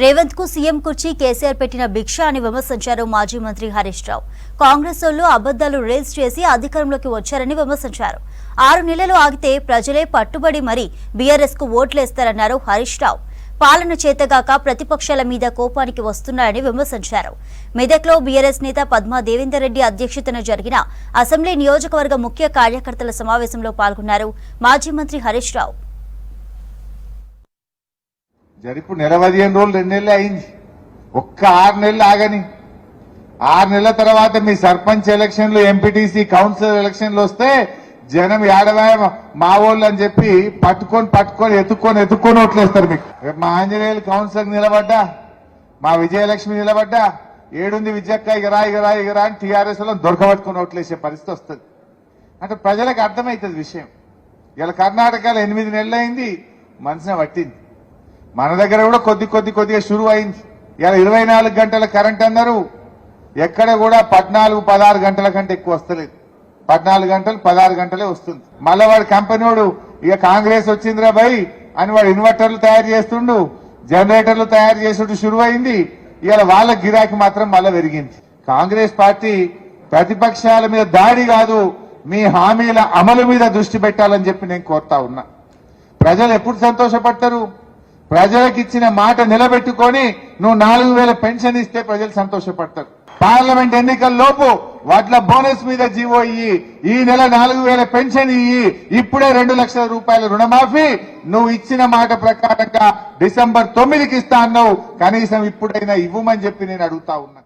రేవంత్ కు సీఎం కుర్చీ కేసీఆర్ పెట్టిన భిక్ష అని విమర్శించారు మాజీ మంత్రి హరీష్ రావు. కాంగ్రెస్ వాళ్ళు అబద్దాలు రేస్ చేసి అధికారంలోకి వచ్చారని విమర్శించారు. 6 నెలలు ఆగితే ప్రజలే పట్టుబడి మరీ బీఆర్ఎస్ కు ఓట్లేస్తారన్నారు హరీష్ రావు. పాలన చేతగాక ప్రతిపక్షాల మీద కోపానికి వస్తున్నారని విమర్శించారు. మెదక్లో బీఆర్ఎస్ నేత పద్మా దేవేందర్ రెడ్డి అధ్యక్షతన జరిగిన అసెంబ్లీ నియోజకవర్గ ముఖ్య కార్యకర్తల సమావేశంలో పాల్గొన్నారు మాజీ మంత్రి హరీష్ రావు. జరిపు నెల 15 రోజులు 2 నెలలు అయింది. ఒక్క 6 నెలలు ఆగని 6 నెలల తర్వాత మీ సర్పంచ్ ఎలక్షన్లు, ఎంపీటీసీ, కౌన్సిలర్ ఎలక్షన్లు వస్తే జనం ఏడవాయ మా వాళ్ళు అని చెప్పి పట్టుకొని ఎత్తుక్కొని ఓట్లేస్తారు. మీకు మా ఆంజనేయులు కౌన్సిలర్ నిలబడ్డా, మా విజయలక్ష్మి నిలబడ్డా, ఏడుంది విజయక్క ఇగరా అని టీఆర్ఎస్ లో దొరకబట్టుకొని ఓట్లేసే పరిస్థితి వస్తుంది. అంటే ప్రజలకు అర్థమవుతుంది విషయం. ఇలా కర్ణాటకలో 8 నెలలు అయింది, మనసున పట్టింది. మన దగ్గర కూడా కొద్దిగా షురు అయింది. ఇలా 24 గంటల కరెంట్ అన్నారు. ఎక్కడ కూడా 14-16 గంటల కంటే ఎక్కువ వస్తలేదు. 14 గంటలు 16 గంటలే వస్తుంది. మళ్ళా వాడు కంపెనీ వాడు ఇక కాంగ్రెస్ వచ్చిందిరా భయ్ అని వాడు ఇన్వర్టర్లు తయారు చేస్తుండు, జనరేటర్లు తయారు చేసుడు షురు అయింది. ఇవాళ వాళ్ళ గిరాకీ మాత్రం మళ్ళా పెరిగింది. కాంగ్రెస్ పార్టీ ప్రతిపక్షాల మీద దాడి కాదు, మీ హామీల అమలు మీద దృష్టి పెట్టాలని చెప్పి నేను కోరుతా ఉన్నా. ప్రజలు ఎప్పుడు సంతోషపడతారు? ప్రజలకు ఇచ్చిన మాట నిలబెట్టుకొని నువ్వు 4000 పెన్షన్ ఇస్తే ప్రజలు సంతోషపడతారు. పార్లమెంట్ ఎన్నికల లోపు వడ్ల బోనస్ మీద జీవో ఇయ్యి, ఈ నెల 4000 పెన్షన్ ఇయ్యి, ఇప్పుడే 2 లక్షల రూపాయల రుణమాఫీ నువ్వు ఇచ్చిన మాట ప్రకారంగా డిసెంబర్ 9కి ఇస్తా అన్నావు. కనీసం ఇప్పుడైనా ఇవ్వమని చెప్పి నేను అడుగుతా ఉన్నా.